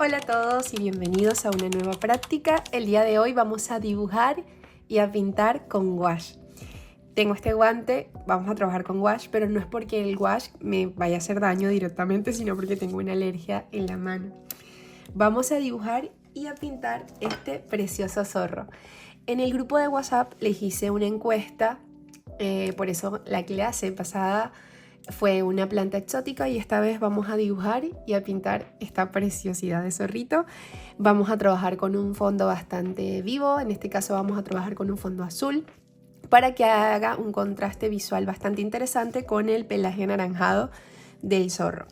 Hola a todos y bienvenidos a una nueva práctica. El día de hoy vamos a dibujar y a pintar con gouache. Tengo este guante, vamos a trabajar con gouache, pero no es porque el gouache me vaya a hacer daño directamente, sino porque tengo una alergia en la mano. Vamos a dibujar y a pintar este precioso zorro. En el grupo de WhatsApp les hice una encuesta, por eso la clase pasada fue una planta exótica y esta vez vamos a dibujar y a pintar esta preciosidad de zorrito. Vamos a trabajar con un fondo bastante vivo, en este caso vamos a trabajar con un fondo azul para que haga un contraste visual bastante interesante con el pelaje anaranjado del zorro.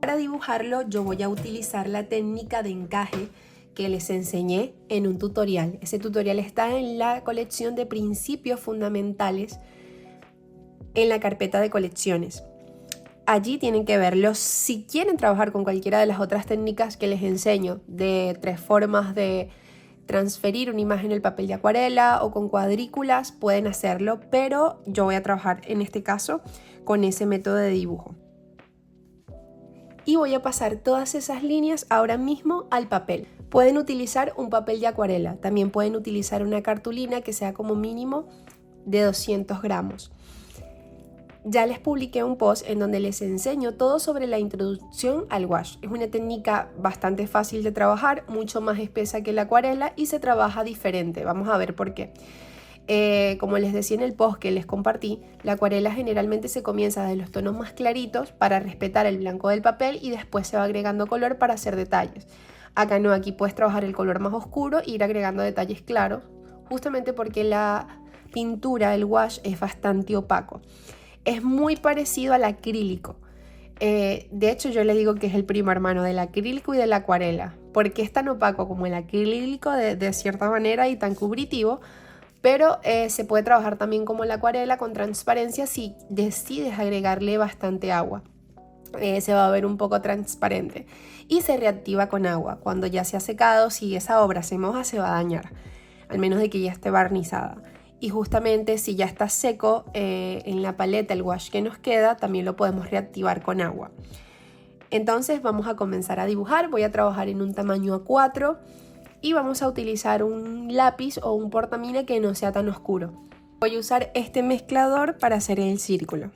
Para dibujarlo yo voy a utilizar la técnica de encaje que les enseñé en un tutorial. Ese tutorial está en la colección de principios fundamentales en la carpeta de colecciones. Allí tienen que verlo. Si quieren trabajar con cualquiera de las otras técnicas que les enseño, de 3 formas de transferir una imagen en el papel de acuarela o con cuadrículas, pueden hacerlo, pero yo voy a trabajar en este caso con ese método de dibujo. Y voy a pasar todas esas líneas ahora mismo al papel. Pueden utilizar un papel de acuarela, también pueden utilizar una cartulina que sea como mínimo de 200 gramos. Ya les publiqué un post en donde les enseño todo sobre la introducción al gouache. Es una técnica bastante fácil de trabajar, mucho más espesa que la acuarela y se trabaja diferente. Vamos a ver por qué. Como les decía en el post que les compartí, la acuarela generalmente se comienza de los tonos más claritos para respetar el blanco del papel y después se va agregando color para hacer detalles. Acá no, aquí puedes trabajar el color más oscuro e ir agregando detalles claros, justamente porque la pintura, el gouache, es bastante opaco. Es muy parecido al acrílico. De hecho, yo le digo que es el primo hermano del acrílico y de la acuarela, porque es tan opaco como el acrílico de cierta manera y tan cubritivo, pero se puede trabajar también como la acuarela con transparencia si decides agregarle bastante agua. Se va a ver un poco transparente y se reactiva con agua. Cuando ya se ha secado, si esa obra se moja, se va a dañar, al menos de que ya esté barnizada. Y justamente si ya está seco en la paleta el gouache que nos queda, también lo podemos reactivar con agua. Entonces vamos a comenzar a dibujar. Voy a trabajar en un tamaño A4 y vamos a utilizar un lápiz o un portamina que no sea tan oscuro. Voy a usar este mezclador para hacer el círculo.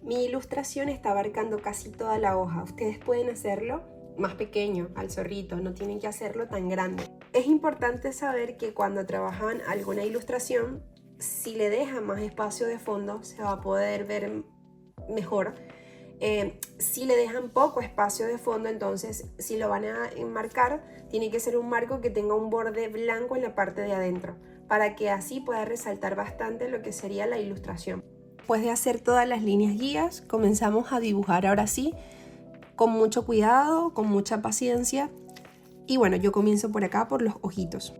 Mi ilustración está abarcando casi toda la hoja. Ustedes pueden hacerlo más pequeño al zorrito, no tienen que hacerlo tan grande. Es importante saber que cuando trabajan alguna ilustración, si le dejan más espacio de fondo, se va a poder ver mejor. Si le dejan poco espacio de fondo, entonces si lo van a enmarcar, tiene que ser un marco que tenga un borde blanco en la parte de adentro, para que así pueda resaltar bastante lo que sería la ilustración. Después de hacer todas las líneas guías, comenzamos a dibujar ahora sí, con mucho cuidado, con mucha paciencia. Y bueno, yo comienzo por acá, por los ojitos.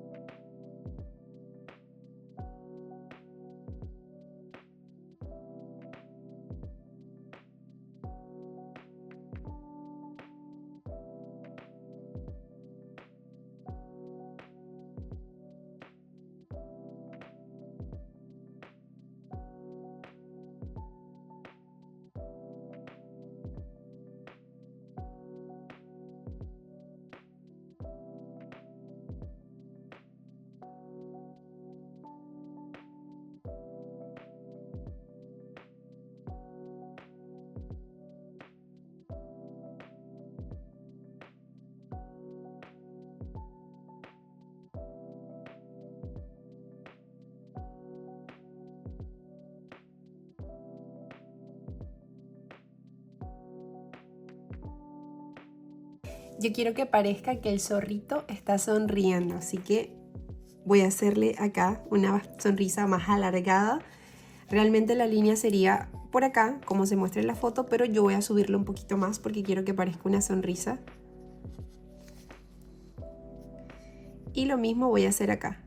Yo quiero que parezca que el zorrito está sonriendo, así que voy a hacerle acá una sonrisa más alargada. Realmente la línea sería por acá, como se muestra en la foto, pero yo voy a subirlo un poquito más porque quiero que parezca una sonrisa. Y lo mismo voy a hacer acá.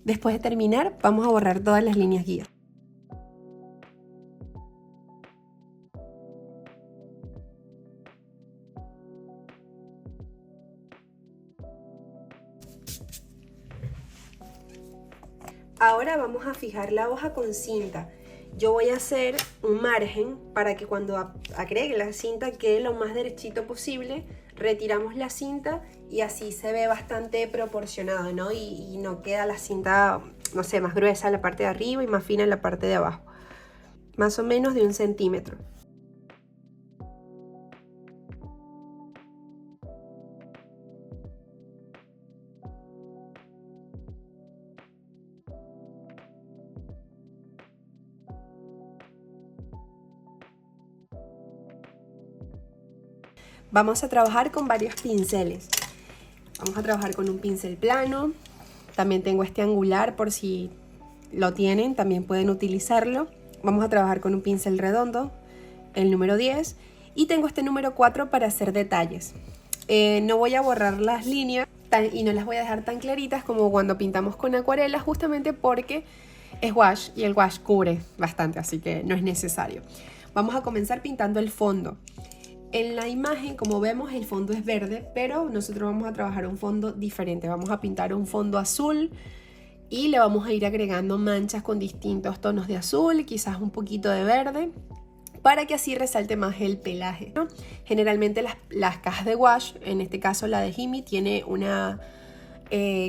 Después de terminar, vamos a borrar todas las líneas guía. Ahora vamos a fijar la hoja con cinta. Yo voy a hacer un margen para que cuando agregue la cinta quede lo más derechito posible. Retiramos la cinta y así se ve bastante proporcionado, ¿no? Y no queda la cinta, no sé, más gruesa en la parte de arriba y más fina en la parte de abajo. Más o menos de 1 centímetro. Vamos a trabajar con varios pinceles. Vamos a trabajar con un pincel plano. También tengo este angular por si lo tienen, también pueden utilizarlo. Vamos a trabajar con un pincel redondo, el número 10. Y tengo este número 4 para hacer detalles. No voy a borrar las líneas y no las voy a dejar tan claritas como cuando pintamos con acuarela, justamente porque es wash y el wash cubre bastante, así que no es necesario. Vamos a comenzar pintando el fondo. En la imagen, como vemos, el fondo es verde, pero nosotros vamos a trabajar un fondo diferente. Vamos a pintar un fondo azul y le vamos a ir agregando manchas con distintos tonos de azul, quizás un poquito de verde, para que así resalte más el pelaje, ¿no? Generalmente las cajas de wash, en este caso la de Himi, tiene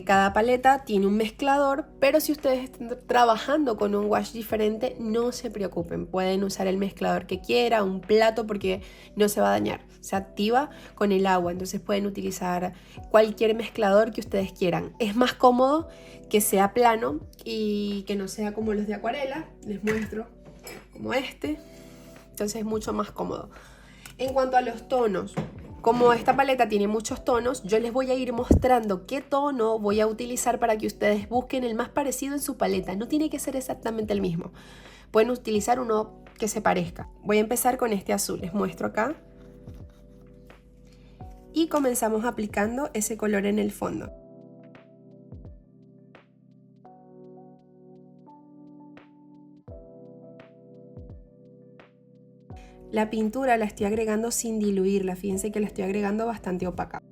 cada paleta tiene un mezclador, pero si ustedes están trabajando con un wash diferente, no se preocupen, pueden usar el mezclador que quiera, un plato, porque no se va a dañar, se activa con el agua, entonces pueden utilizar cualquier mezclador que ustedes quieran. Es más cómodo que sea plano y que no sea como los de acuarela, les muestro, como este, entonces es mucho más cómodo. En cuanto a los tonos, como esta paleta tiene muchos tonos, yo les voy a ir mostrando qué tono voy a utilizar para que ustedes busquen el más parecido en su paleta. No tiene que ser exactamente el mismo. Pueden utilizar uno que se parezca. Voy a empezar con este azul. Les muestro acá. Y comenzamos aplicando ese color en el fondo. La pintura la estoy agregando sin diluirla. Fíjense que la estoy agregando bastante opaca.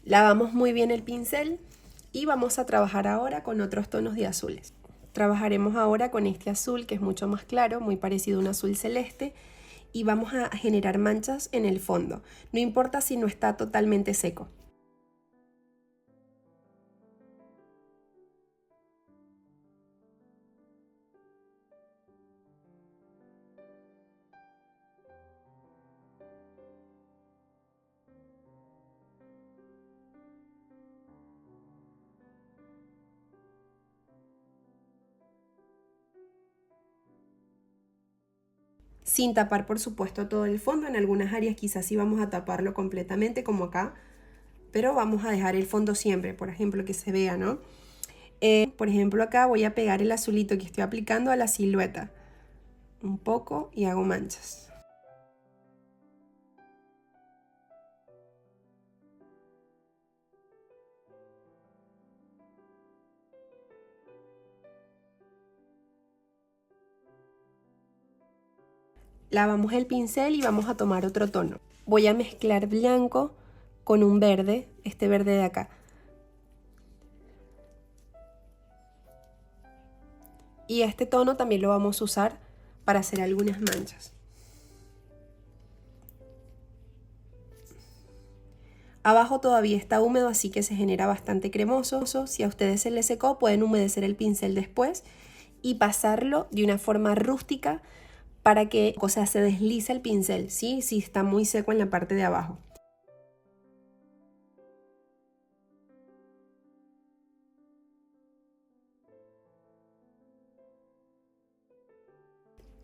Lavamos muy bien el pincel y vamos a trabajar ahora con otros tonos de azules. Trabajaremos ahora con este azul que es mucho más claro, muy parecido a un azul celeste, y vamos a generar manchas en el fondo. No importa si no está totalmente seco. Sin tapar por supuesto todo el fondo, en algunas áreas quizás sí vamos a taparlo completamente como acá, pero vamos a dejar el fondo siempre, por ejemplo, que se vea, ¿no? Por ejemplo, acá voy a pegar el azulito que estoy aplicando a la silueta un poco y hago manchas. Lavamos el pincel y vamos a tomar otro tono. Voy a mezclar blanco con un verde, este verde de acá. Y este tono también lo vamos a usar para hacer algunas manchas. Abajo todavía está húmedo, así que se genera bastante cremoso. Si a ustedes se les secó, pueden humedecer el pincel después y pasarlo de una forma rústica para que, o sea, se desliza el pincel, ¿sí? Si está muy seco en la parte de abajo.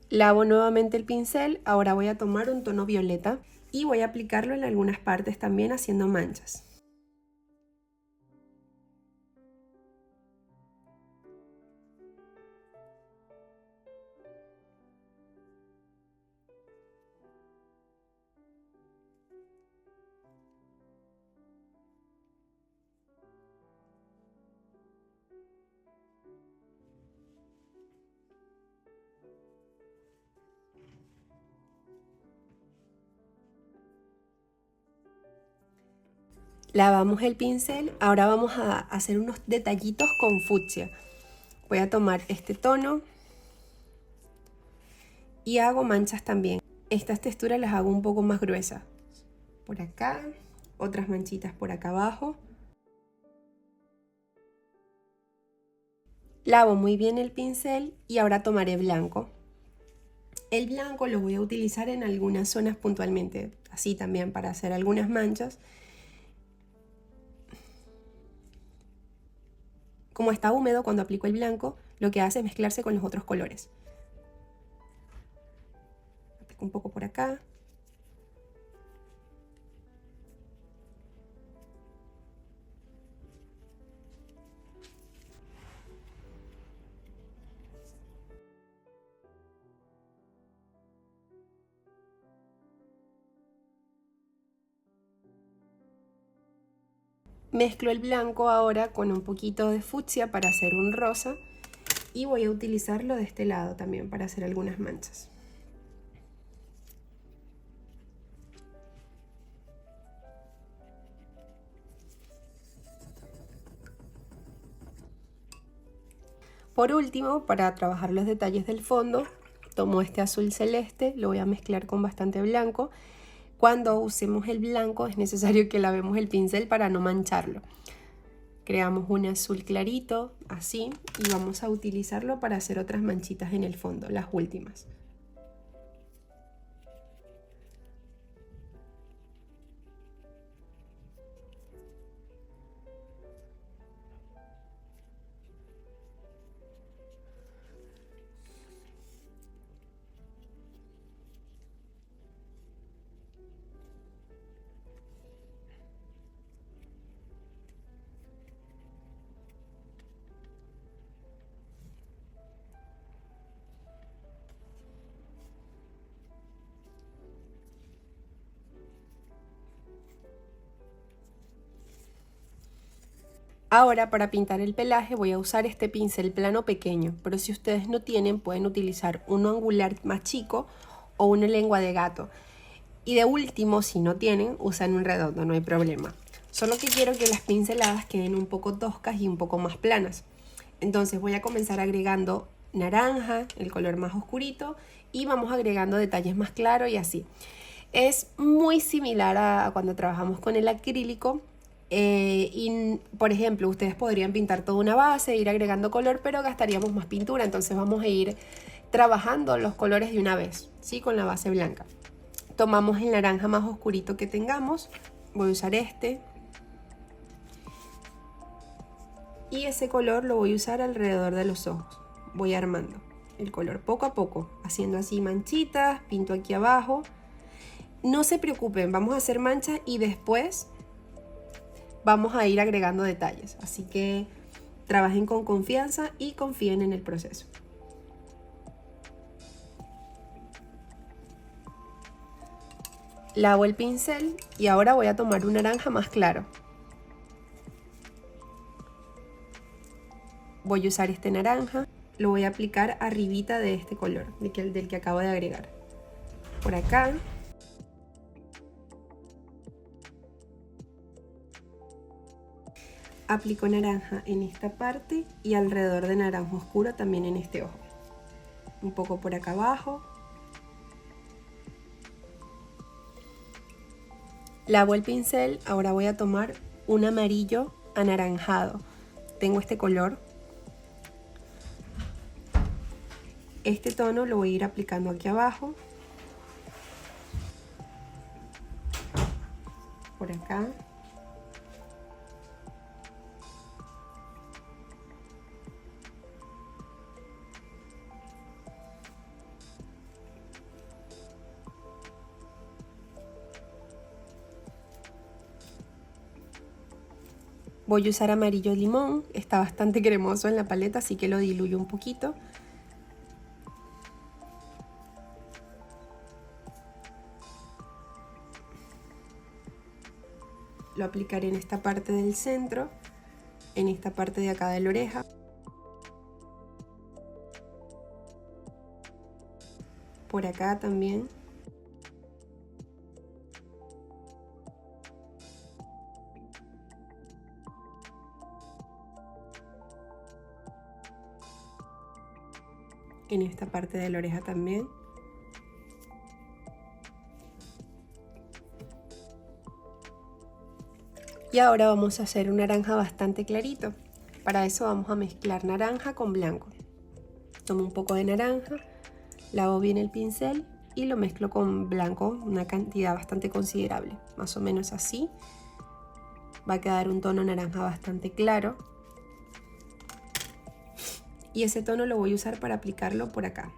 Lavo nuevamente el pincel, ahora voy a tomar un tono violeta y voy a aplicarlo en algunas partes también haciendo manchas. Lavamos el pincel, ahora vamos a hacer unos detallitos con fucsia. Voy a tomar este tono y hago manchas también. Estas texturas las hago un poco más gruesas. Por acá, otras manchitas por acá abajo. Lavo muy bien el pincel y ahora tomaré blanco. El blanco lo voy a utilizar en algunas zonas puntualmente, así también para hacer algunas manchas. Como está húmedo, cuando aplico el blanco, lo que hace es mezclarse con los otros colores. Aplico un poco por acá. Mezclo el blanco ahora con un poquito de fucsia para hacer un rosa y voy a utilizarlo de este lado también para hacer algunas manchas. Por último, para trabajar los detalles del fondo, tomo este azul celeste, lo voy a mezclar con bastante blanco. Cuando usemos el blanco es necesario que lavemos el pincel para no mancharlo. Creamos un azul clarito, así, y vamos a utilizarlo para hacer otras manchitas en el fondo, las últimas. Ahora para pintar el pelaje voy a usar este pincel plano pequeño, pero si ustedes no tienen pueden utilizar uno angular más chico o una lengua de gato. Y de último, si no tienen, usan un redondo, no hay problema. Solo que quiero que las pinceladas queden un poco toscas y un poco más planas. Entonces voy a comenzar agregando naranja, el color más oscurito, y vamos agregando detalles más claros y así. Es muy similar a cuando trabajamos con el acrílico. Y por ejemplo, ustedes podrían pintar toda una base, ir agregando color, pero gastaríamos más pintura. Entonces vamos a ir trabajando los colores de una vez, ¿sí? Con la base blanca. Tomamos el naranja más oscurito que tengamos. Voy a usar este. Y ese color lo voy a usar alrededor de los ojos. Voy armando el color poco a poco, haciendo así manchitas, pinto aquí abajo. No se preocupen, vamos a hacer manchas y después vamos a ir agregando detalles. Así que trabajen con confianza y confíen en el proceso. Lavo el pincel y ahora voy a tomar un naranja más claro. Voy a usar este naranja, lo voy a aplicar arribita de este color, del que acabo de agregar. Por acá. Aplico naranja en esta parte y alrededor de naranja oscuro también en este ojo. Un poco por acá abajo. Lavo el pincel, ahora voy a tomar un amarillo anaranjado. Tengo este color. Este tono lo voy a ir aplicando aquí abajo. Por acá. Voy a usar amarillo limón, está bastante cremoso en la paleta, así que lo diluyo un poquito. Lo aplicaré en esta parte del centro, en esta parte de acá de la oreja. Por acá también. En esta parte de la oreja también. Y ahora vamos a hacer un naranja bastante clarito. Para eso vamos a mezclar naranja con blanco. Tomo un poco de naranja, lavo bien el pincel y lo mezclo con blanco, una cantidad bastante considerable, más o menos así. Va a quedar un tono naranja bastante claro. Y ese tono lo voy a usar para aplicarlo por acá.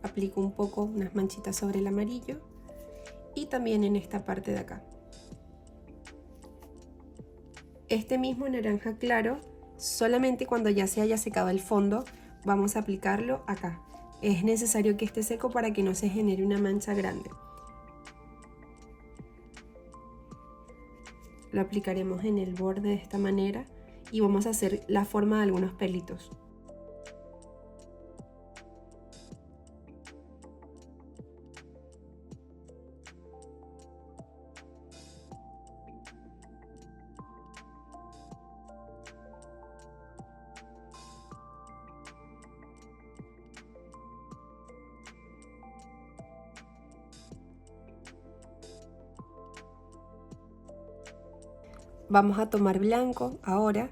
Aplico un poco, unas manchitas sobre el amarillo y también en esta parte de acá. Este mismo naranja claro, solamente cuando ya se haya secado el fondo, vamos a aplicarlo acá. Es necesario que esté seco para que no se genere una mancha grande. Lo aplicaremos en el borde de esta manera y vamos a hacer la forma de algunos pelitos. Vamos a tomar blanco ahora,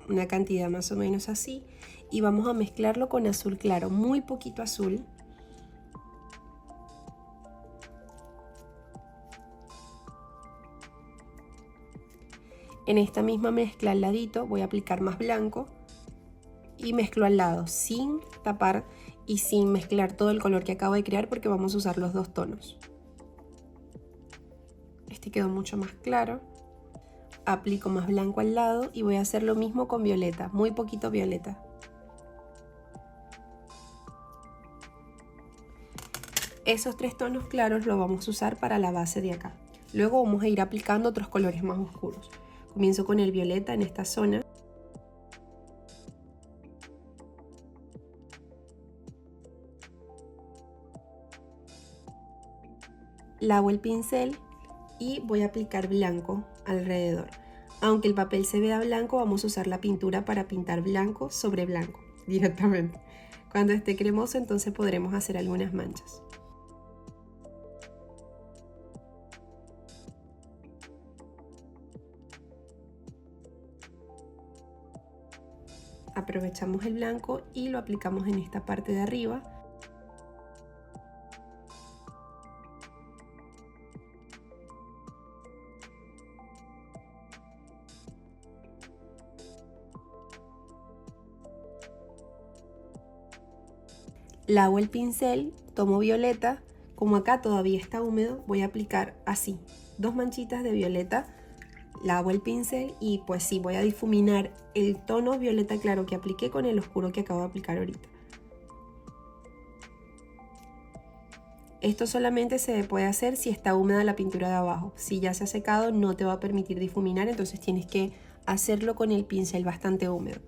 una cantidad más o menos así, y vamos a mezclarlo con azul claro, muy poquito azul. En esta misma mezcla al ladito voy a aplicar más blanco y mezclo al lado sin tapar y sin mezclar todo el color que acabo de crear porque vamos a usar los dos tonos. Este quedó mucho más claro. Aplico más blanco al lado y voy a hacer lo mismo con violeta, muy poquito violeta. Esos 3 tonos claros los vamos a usar para la base de acá. Luego vamos a ir aplicando otros colores más oscuros. Comienzo con el violeta en esta zona. Lavo el pincel y voy a aplicar blanco alrededor. Aunque el papel se vea blanco, vamos a usar la pintura para pintar blanco sobre blanco directamente. Cuando esté cremoso, entonces podremos hacer algunas manchas. Aprovechamos el blanco y lo aplicamos en esta parte de arriba. Lavo el pincel, tomo violeta, como acá todavía está húmedo, voy a aplicar así, 2 manchitas de violeta, lavo el pincel y pues sí, voy a difuminar el tono violeta claro que apliqué con el oscuro que acabo de aplicar ahorita. Esto solamente se puede hacer si está húmeda la pintura de abajo. Si ya se ha secado no te va a permitir difuminar, entonces tienes que hacerlo con el pincel bastante húmedo.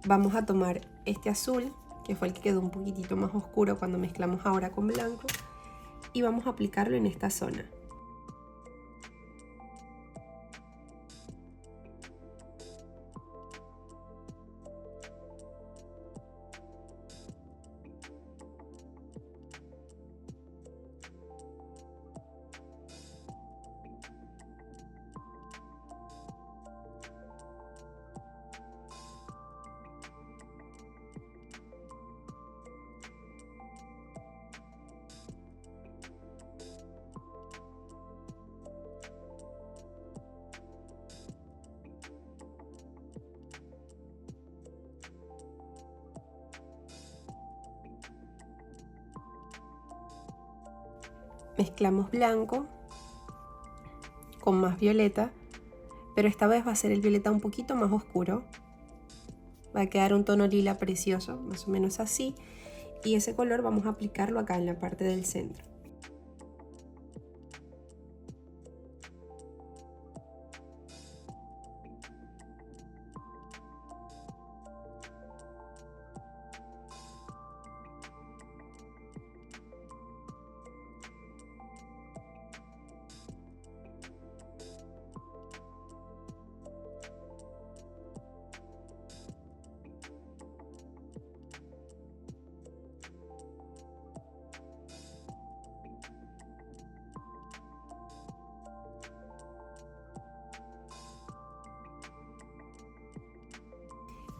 Vamos a tomar este azul, que fue el que quedó un poquitito más oscuro cuando mezclamos ahora con blanco, y vamos a aplicarlo en esta zona. Mezclamos blanco con más violeta, pero esta vez va a ser el violeta un poquito más oscuro. Va a quedar un tono lila precioso, más o menos así, y ese color vamos a aplicarlo acá en la parte del centro.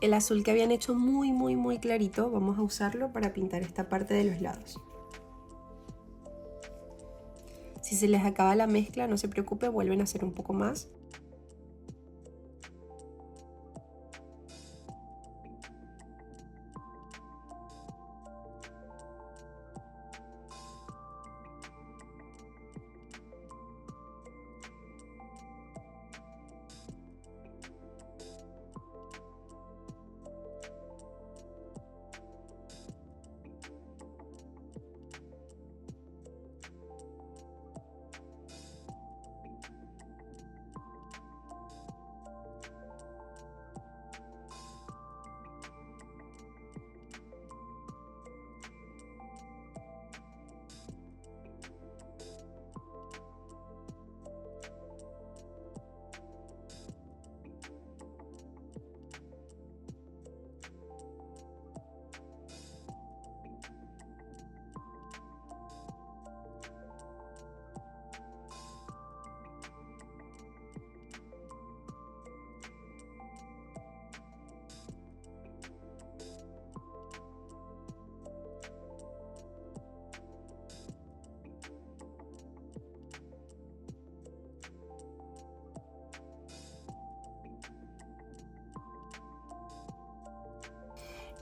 El azul que habían hecho muy clarito, vamos a usarlo para pintar esta parte de los lados. Si se les acaba la mezcla, no se preocupe, vuelven a hacer un poco más.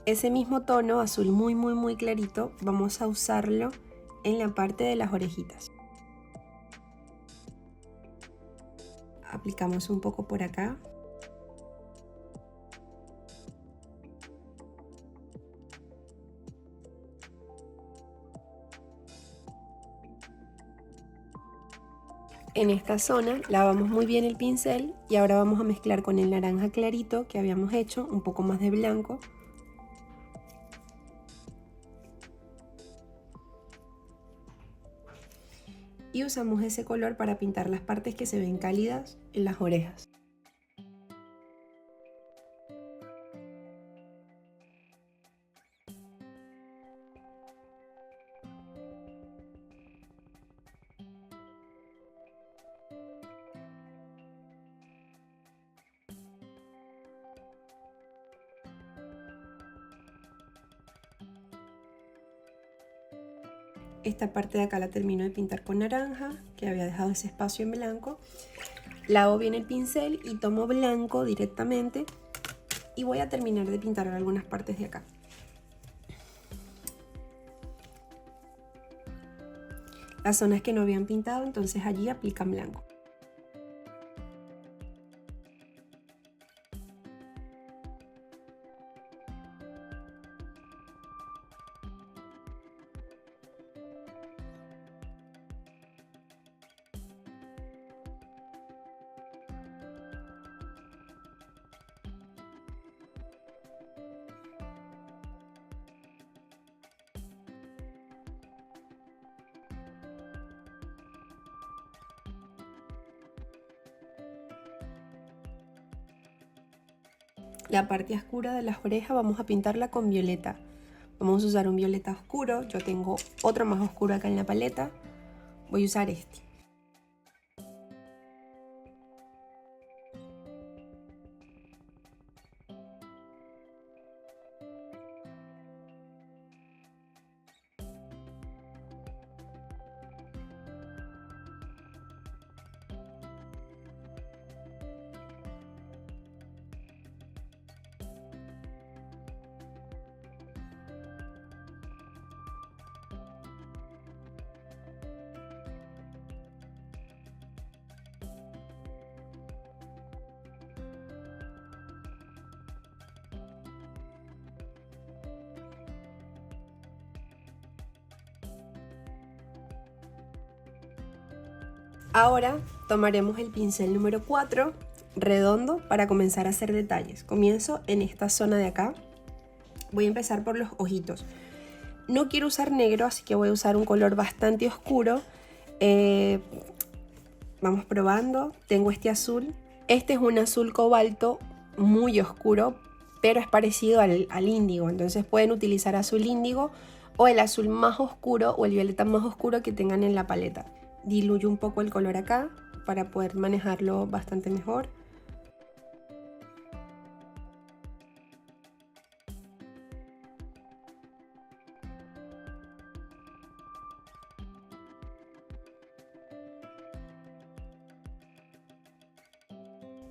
Ese mismo tono azul muy clarito vamos a usarlo en la parte de las orejitas. Aplicamos un poco por acá. En esta zona lavamos muy bien el pincel y ahora vamos a mezclar con el naranja clarito que habíamos hecho, un poco más de blanco. Y usamos ese color para pintar las partes que se ven cálidas en las orejas. Esta parte de acá la termino de pintar con naranja, que había dejado ese espacio en blanco. Lavo bien el pincel y tomo blanco directamente y voy a terminar de pintar algunas partes de acá. Las zonas que no habían pintado, entonces allí aplican blanco. La parte oscura de las orejas vamos a pintarla con violeta. Vamos a usar un violeta oscuro. Yo tengo otro más oscuro acá en la paleta. Voy a usar este. Ahora tomaremos el pincel número 4, redondo, para comenzar a hacer detalles. Comienzo en esta zona de acá. Voy a empezar por los ojitos. No quiero usar negro, así que voy a usar un color bastante oscuro. Vamos probando. Tengo este azul. Este es un azul cobalto muy oscuro, pero es parecido al índigo. Entonces pueden utilizar azul índigo o el azul más oscuro o el violeta más oscuro que tengan en la paleta. Diluyo un poco el color acá para poder manejarlo bastante mejor.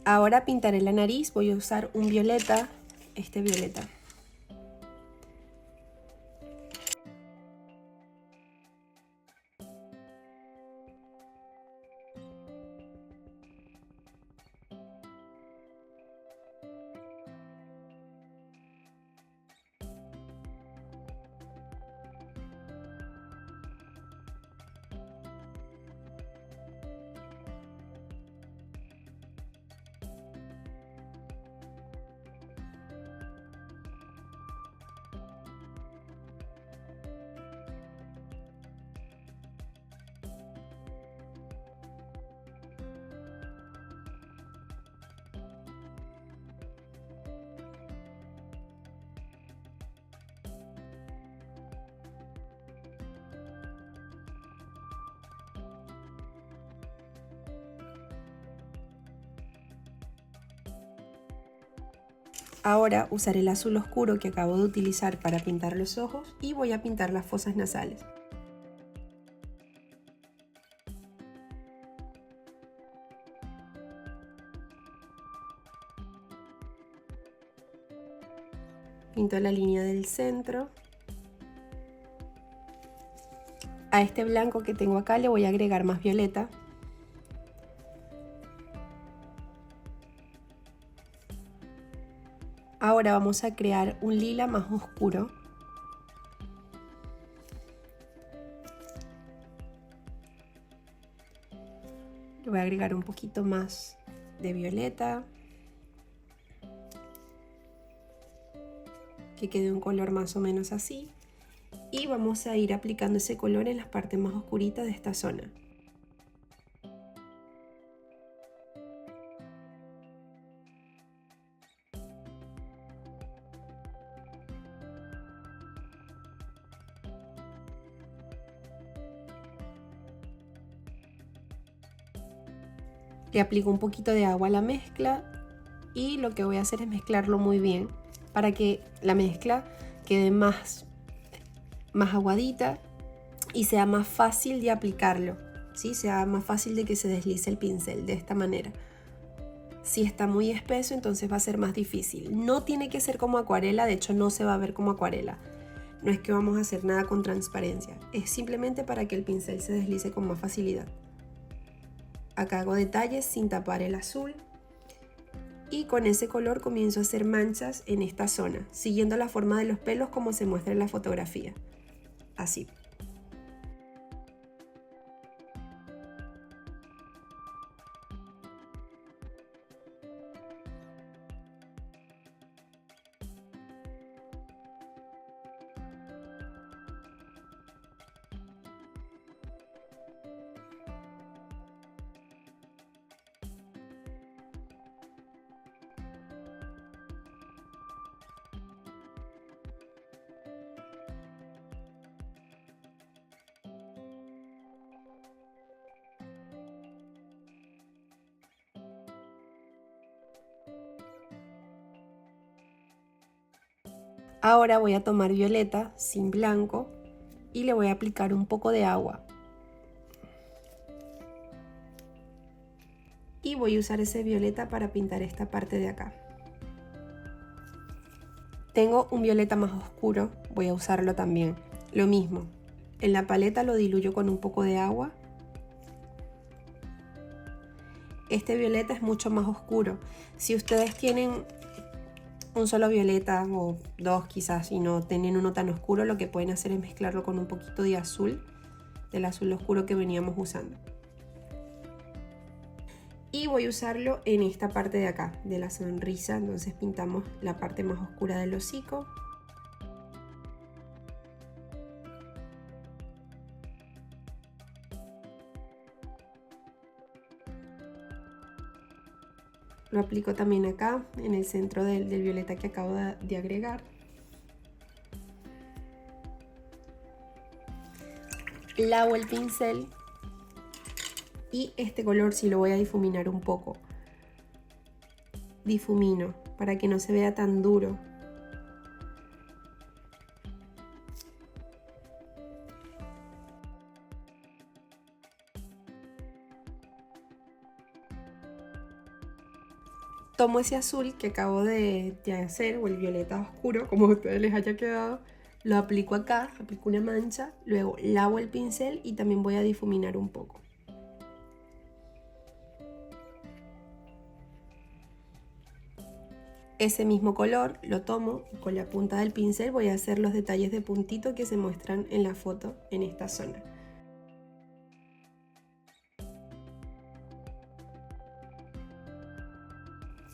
Ahora pintaré la nariz. Voy a usar un violeta, este violeta. Ahora usaré el azul oscuro que acabo de utilizar para pintar los ojos y voy a pintar las fosas nasales. Pinto la línea del centro. A este blanco que tengo acá le voy a agregar más violeta. Ahora vamos a crear un lila más oscuro. Le voy a agregar un poquito más de violeta, que quede un color más o menos así. Y vamos a ir aplicando ese color en las partes más oscuritas de esta zona. Le aplico un poquito de agua a la mezcla y lo que voy a hacer es mezclarlo muy bien para que la mezcla quede más aguadita y sea más fácil de aplicarlo, ¿sí? Sea más fácil de que se deslice el pincel de esta manera. Si está muy espeso, entonces va a ser más difícil. No tiene que ser como acuarela, de hecho no se va a ver como acuarela. No es que vamos a hacer nada con transparencia, es simplemente para que el pincel se deslice con más facilidad. Acá hago detalles sin tapar el azul y con ese color comienzo a hacer manchas en esta zona, siguiendo la forma de los pelos como se muestra en la fotografía. Así. Ahora voy a tomar violeta sin blanco y le voy a aplicar un poco de agua. Y voy a usar ese violeta para pintar esta parte de acá. Tengo un violeta más oscuro, voy a usarlo también. Lo mismo, en la paleta lo diluyo con un poco de agua. Este violeta es mucho más oscuro. Si ustedes tienen un solo violeta o dos quizás y no tienen uno tan oscuro, lo que pueden hacer es mezclarlo con un poquito de azul, del azul oscuro que veníamos usando. Y voy a usarlo en esta parte de acá, de la sonrisa, entonces pintamos la parte más oscura del hocico. Lo aplico también acá, en el centro del violeta que acabo de agregar. Lavo el pincel y este color sí lo voy a difuminar un poco. Difumino para que no se vea tan duro. Tomo ese azul que acabo de hacer, o el violeta oscuro, como a ustedes les haya quedado, lo aplico acá, aplico una mancha, luego lavo el pincel y también voy a difuminar un poco. Ese mismo color lo tomo y con la punta del pincel voy a hacer los detalles de puntito que se muestran en la foto en esta zona.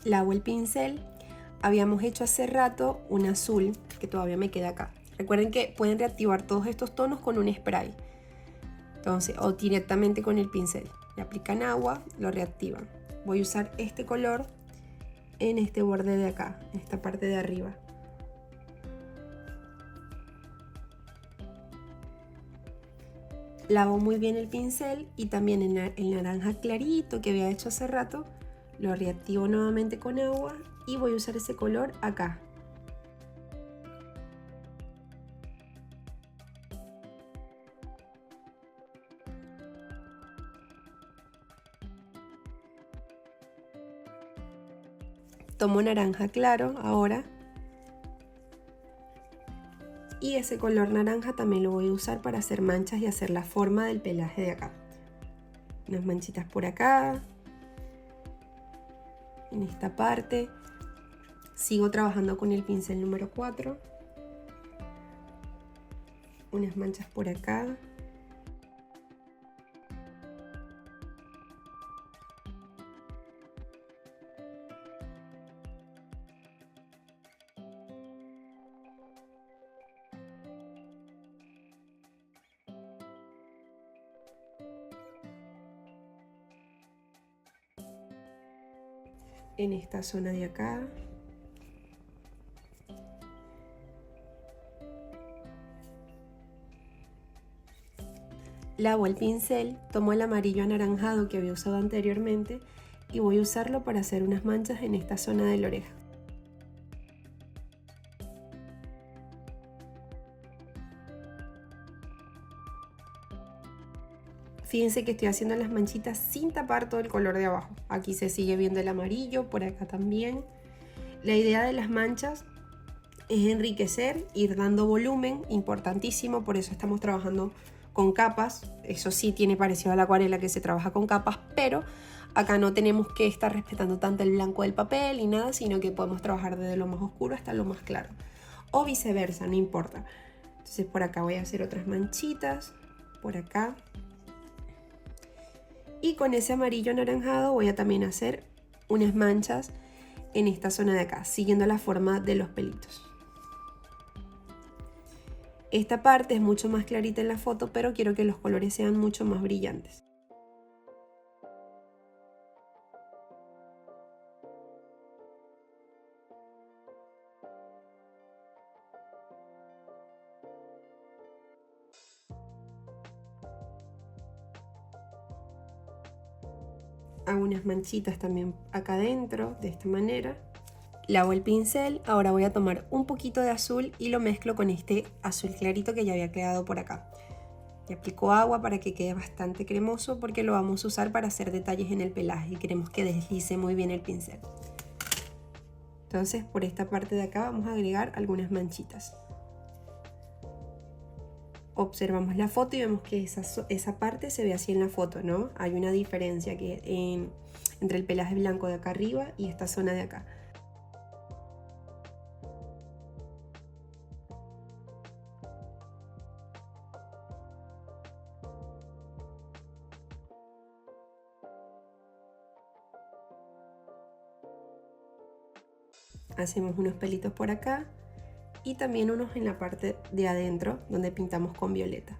Lavo el pincel. Habíamos hecho hace rato un azul que todavía me queda acá. Recuerden que pueden reactivar todos estos tonos con un spray. Entonces, o directamente con el pincel. Le aplican agua, lo reactivan. Voy a usar este color en este borde de acá, en esta parte de arriba. Lavo muy bien el pincel y también el naranja clarito que había hecho hace rato, lo reactivo nuevamente con agua y voy a usar ese color acá. Tomo naranja claro ahora. Y ese color naranja también lo voy a usar para hacer manchas y hacer la forma del pelaje de acá. Unas manchitas por acá. En esta parte. Sigo trabajando con el pincel número 4. Unas manchas por acá. en esta zona de acá. Lavo el pincel, tomo el amarillo anaranjado que había usado anteriormente y voy a usarlo para hacer unas manchas en esta zona de la oreja. Fíjense que estoy haciendo las manchitas sin tapar todo el color de abajo. Aquí se sigue viendo el amarillo, por acá también. La idea de las manchas es enriquecer, ir dando volumen, importantísimo, por eso estamos trabajando con capas. Eso sí tiene parecido a la acuarela que se trabaja con capas, pero acá no tenemos que estar respetando tanto el blanco del papel y nada, sino que podemos trabajar desde lo más oscuro hasta lo más claro. O viceversa, no importa. Entonces por acá voy a hacer otras manchitas, por acá. Y con ese amarillo anaranjado voy a también hacer unas manchas en esta zona de acá, siguiendo la forma de los pelitos. Esta parte es mucho más clarita en la foto, pero quiero que los colores sean mucho más brillantes. Hago unas manchitas también acá adentro, de esta manera. Lavo el pincel, ahora voy a tomar un poquito de azul y lo mezclo con este azul clarito que ya había quedado por acá. Y aplico agua para que quede bastante cremoso porque lo vamos a usar para hacer detalles en el pelaje y queremos que deslice muy bien el pincel. Entonces por esta parte de acá vamos a agregar algunas manchitas. Observamos la foto y vemos que esa parte se ve así en la foto, ¿no? Hay una diferencia entre el pelaje blanco de acá arriba y esta zona de acá. Hacemos unos pelitos por acá y también unos en la parte de adentro donde pintamos con violeta.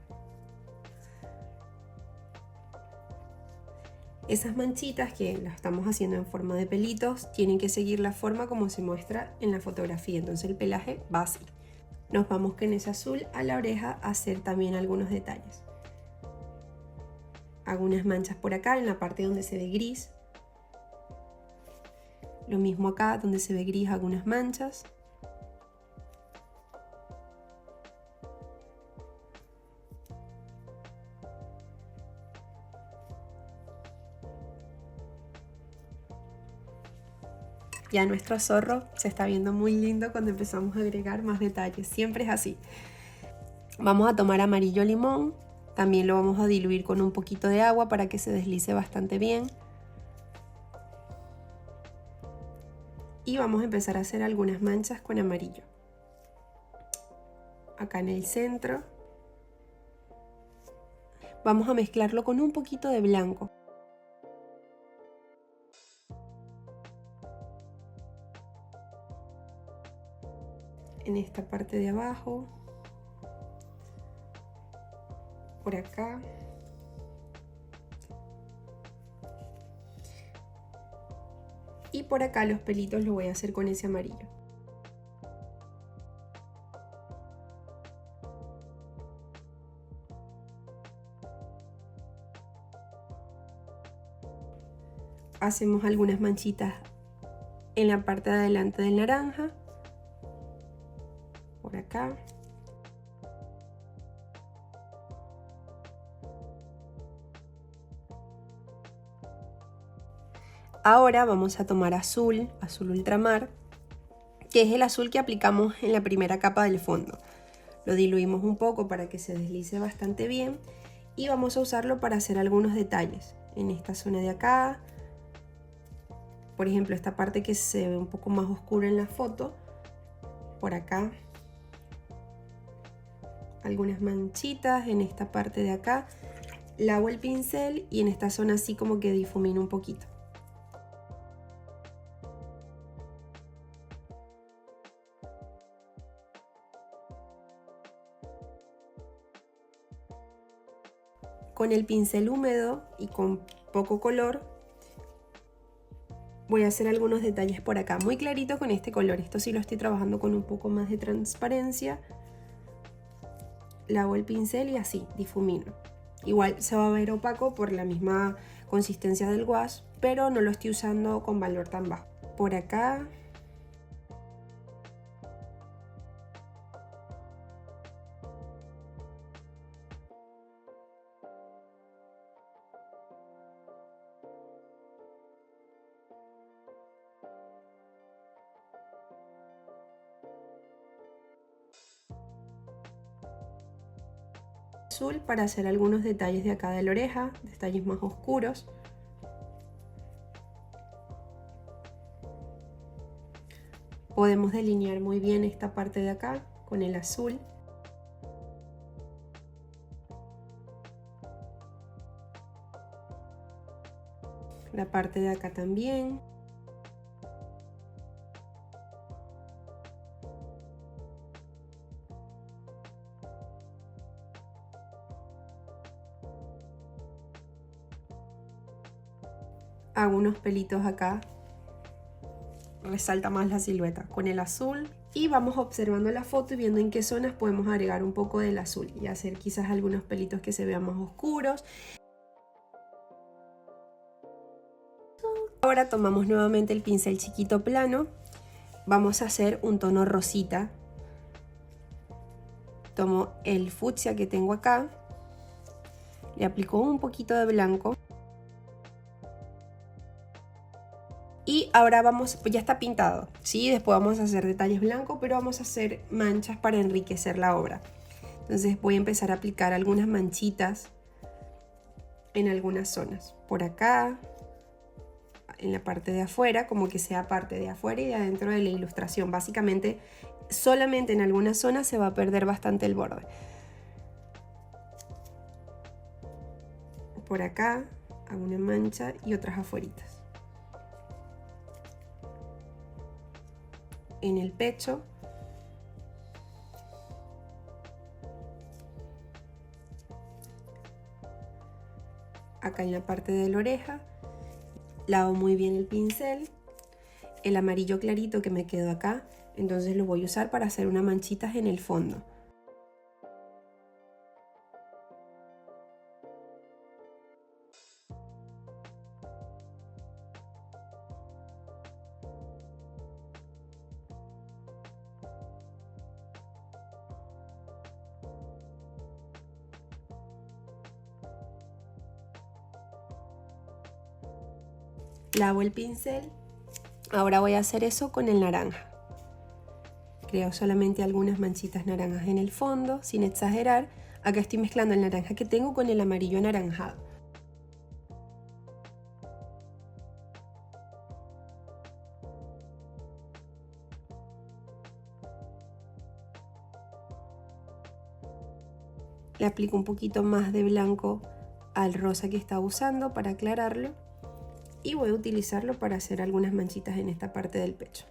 Esas manchitas que las estamos haciendo en forma de pelitos tienen que seguir la forma como se muestra en la fotografía, entonces el pelaje va así. Nos vamos con ese azul a la oreja a hacer también algunos detalles. Hago unas manchas por acá en la parte donde se ve gris. Lo mismo acá donde se ve gris, hago unas manchas. Ya nuestro zorro se está viendo muy lindo cuando empezamos a agregar más detalles, siempre es así. Vamos a tomar amarillo limón, también lo vamos a diluir con un poquito de agua para que se deslice bastante bien. Y vamos a empezar a hacer algunas manchas con amarillo. Acá en el centro. Vamos a mezclarlo con un poquito de blanco. En esta parte de abajo. Por acá. Y por acá los pelitos los voy a hacer con ese amarillo. Hacemos algunas manchitas en la parte de adelante del naranja. Por acá. Ahora vamos a tomar azul ultramar, que es el azul que aplicamos en la primera capa del fondo. Lo diluimos un poco para que se deslice bastante bien y vamos a usarlo para hacer algunos detalles en esta zona de acá. Por ejemplo, esta parte que se ve un poco más oscura en la foto, por acá. Algunas manchitas en esta parte de acá. Lavo el pincel y en esta zona así como que difumino un poquito. Con el pincel húmedo y con poco color Voy a hacer algunos detalles por acá, muy claritos con este color. Esto sí lo estoy trabajando con un poco más de transparencia. Lavo el pincel y así, difumino. Igual se va a ver opaco por la misma consistencia del gouache, pero no lo estoy usando con valor tan bajo. Por acá. Azul para hacer algunos detalles de acá de la oreja, detalles más oscuros. Podemos delinear muy bien esta parte de acá con el azul. La parte de acá también. Hago unos pelitos acá, resalta más la silueta con el azul, y vamos observando la foto y viendo en qué zonas podemos agregar un poco del azul y hacer quizás algunos pelitos que se vean más oscuros. Ahora tomamos nuevamente el pincel chiquito plano, vamos a hacer un tono rosita. Tomo el fucsia que tengo acá, le aplico un poquito de blanco. Y ahora vamos, ya está pintado, ¿sí? Después vamos a hacer detalles blancos, pero vamos a hacer manchas para enriquecer la obra. Entonces voy a empezar a aplicar algunas manchitas en algunas zonas. Por acá, en la parte de afuera, como que sea parte de afuera y de adentro de la ilustración. Básicamente, solamente en algunas zonas se va a perder bastante el borde. Por acá hago una mancha y otras afueritas. En el pecho, acá en la parte de la oreja, lavo muy bien el pincel, el amarillo clarito que me quedó acá, entonces lo voy a usar para hacer unas manchitas en el fondo. Lavo el pincel. Ahora voy a hacer eso con el naranja. Creo solamente algunas manchitas naranjas en el fondo, sin exagerar. Acá estoy mezclando el naranja que tengo con el amarillo anaranjado. Le aplico un poquito más de blanco al rosa que estaba usando para aclararlo. Y voy a utilizarlo para hacer algunas manchitas en esta parte del pecho.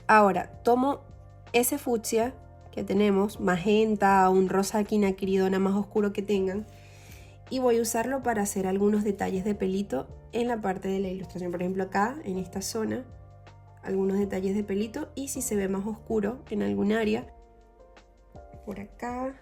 Ahora tomo ese fucsia que tenemos, magenta, un rosa quinaqueridona más oscuro que tengan, y voy a usarlo para hacer algunos detalles de pelito en la parte de la ilustración. Por ejemplo, acá en esta zona, algunos detalles de pelito, y si se ve más oscuro en algún área, por acá.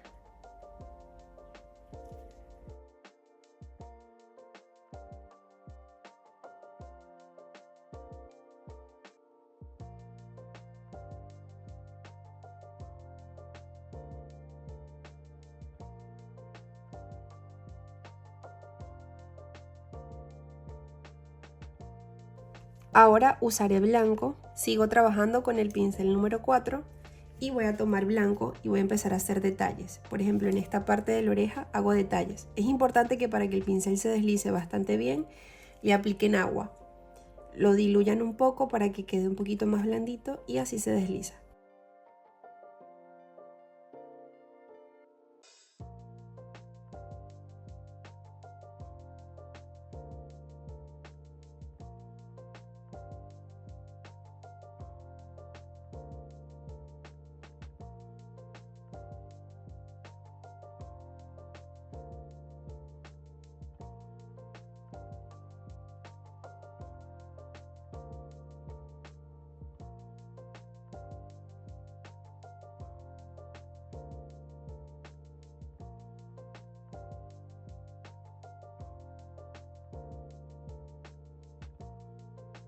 Ahora usaré blanco, sigo trabajando con el pincel número 4 y voy a tomar blanco y voy a empezar a hacer detalles. Por ejemplo, en esta parte de la oreja hago detalles. Es importante que para que el pincel se deslice bastante bien, le apliquen agua. Lo diluyan un poco para que quede un poquito más blandito y así se desliza.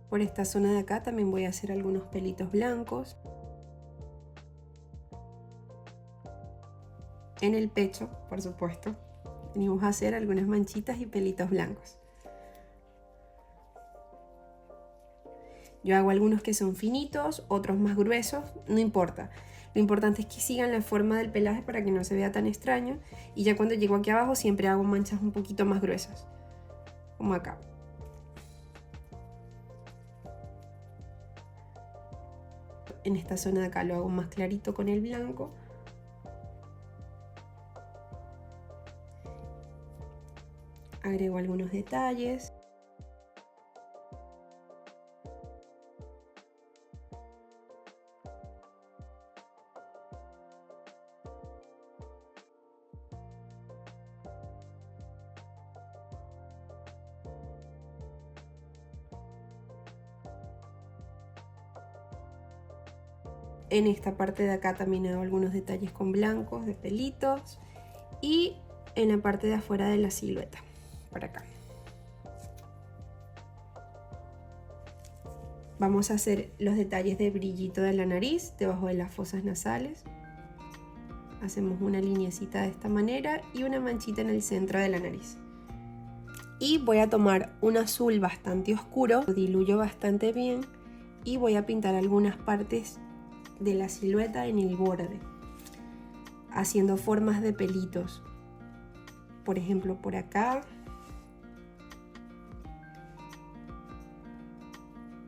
Por esta zona de acá también voy a hacer algunos pelitos blancos. En el pecho, por supuesto, venimos a hacer algunas manchitas y pelitos blancos. Yo hago algunos que son finitos, otros más gruesos, no importa. Lo importante es que sigan la forma del pelaje para que no se vea tan extraño. Y ya cuando llego aquí abajo siempre hago manchas un poquito más gruesas, como acá. En esta zona de acá lo hago más clarito con el blanco. Agrego algunos detalles. En esta parte de acá también hago algunos detalles con blancos, de pelitos. Y en la parte de afuera de la silueta, por acá. Vamos a hacer los detalles de brillito de la nariz, debajo de las fosas nasales. Hacemos una lineecita de esta manera y una manchita en el centro de la nariz. Y voy a tomar un azul bastante oscuro, lo diluyo bastante bien y voy a pintar algunas partes de la silueta en el borde, haciendo formas de pelitos. Por ejemplo, por acá.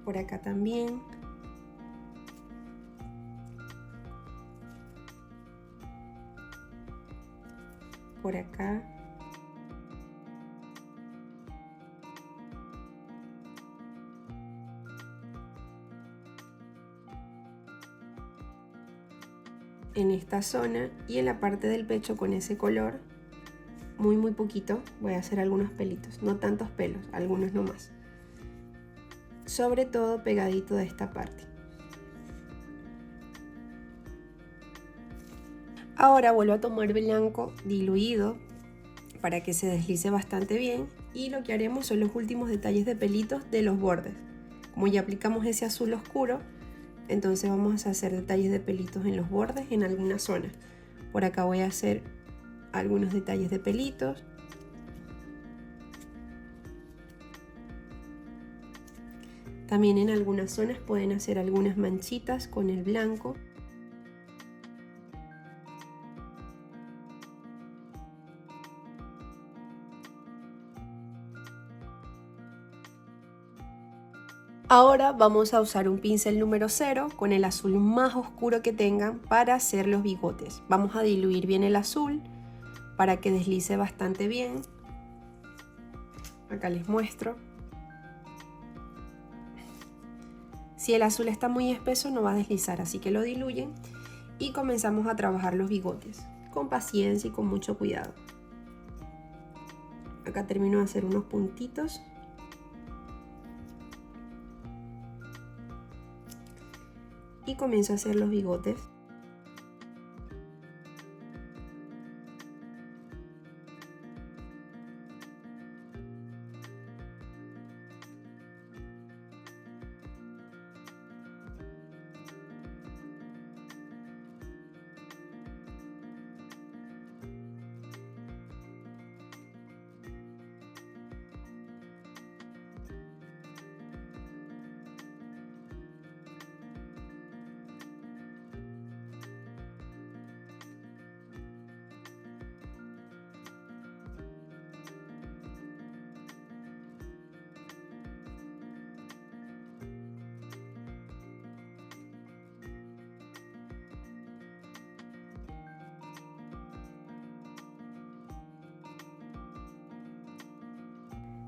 Por acá también. Por acá. En esta zona y en la parte del pecho con ese color, muy poquito, voy a hacer algunos pelitos, no tantos pelos, algunos nomás. Sobre todo pegadito de esta parte. Ahora vuelvo a tomar blanco diluido para que se deslice bastante bien y lo que haremos son los últimos detalles de pelitos de los bordes. Como ya aplicamos ese azul oscuro, entonces vamos a hacer detalles de pelitos en los bordes en alguna zona. Por acá voy a hacer algunos detalles de pelitos. También en algunas zonas pueden hacer algunas manchitas con el blanco. Ahora vamos a usar un pincel número 0 con el azul más oscuro que tengan para hacer los bigotes. Vamos a diluir bien el azul para que deslice bastante bien. Acá les muestro. Si el azul está muy espeso no va a deslizar, así que lo diluyen y comenzamos a trabajar los bigotes con paciencia y con mucho cuidado. Acá termino de hacer unos puntitos. Y comienzo a hacer los bigotes.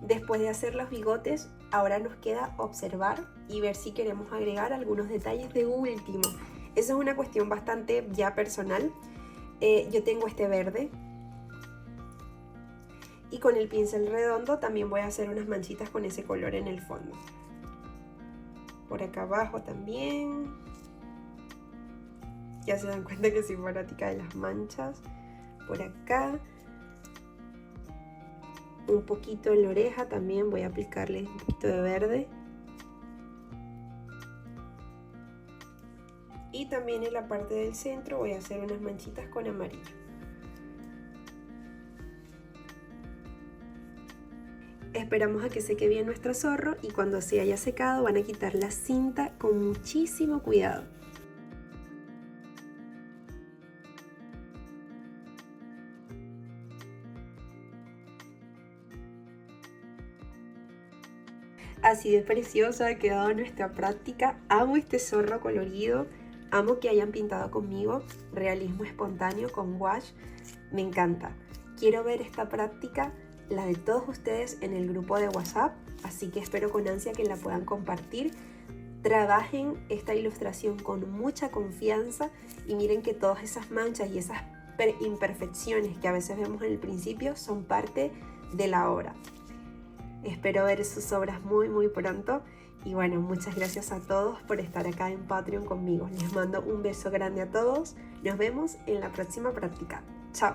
Después de hacer los bigotes, ahora nos queda observar y ver si queremos agregar algunos detalles de último. Esa es una cuestión bastante ya personal. Yo tengo este verde. Y con el pincel redondo también voy a hacer unas manchitas con ese color en el fondo. Por acá abajo también. Ya se dan cuenta que soy fanática de las manchas. Por acá. Un poquito en la oreja también voy a aplicarle un poquito de verde. Y también en la parte del centro voy a hacer unas manchitas con amarillo. Esperamos a que seque bien nuestro zorro y cuando se haya secado van a quitar la cinta con muchísimo cuidado. Así de preciosa ha quedado nuestra práctica. Amo este zorro colorido, amo que hayan pintado conmigo, realismo espontáneo con wash, me encanta. Quiero ver esta práctica, la de todos ustedes, en el grupo de WhatsApp, así que espero con ansia que la puedan compartir. Trabajen esta ilustración con mucha confianza y miren que todas esas manchas y esas imperfecciones que a veces vemos en el principio son parte de la obra. Espero ver sus obras muy pronto y bueno, muchas gracias a todos por estar acá en Patreon conmigo. Les mando un beso grande a todos. Nos vemos en la próxima práctica. Chao.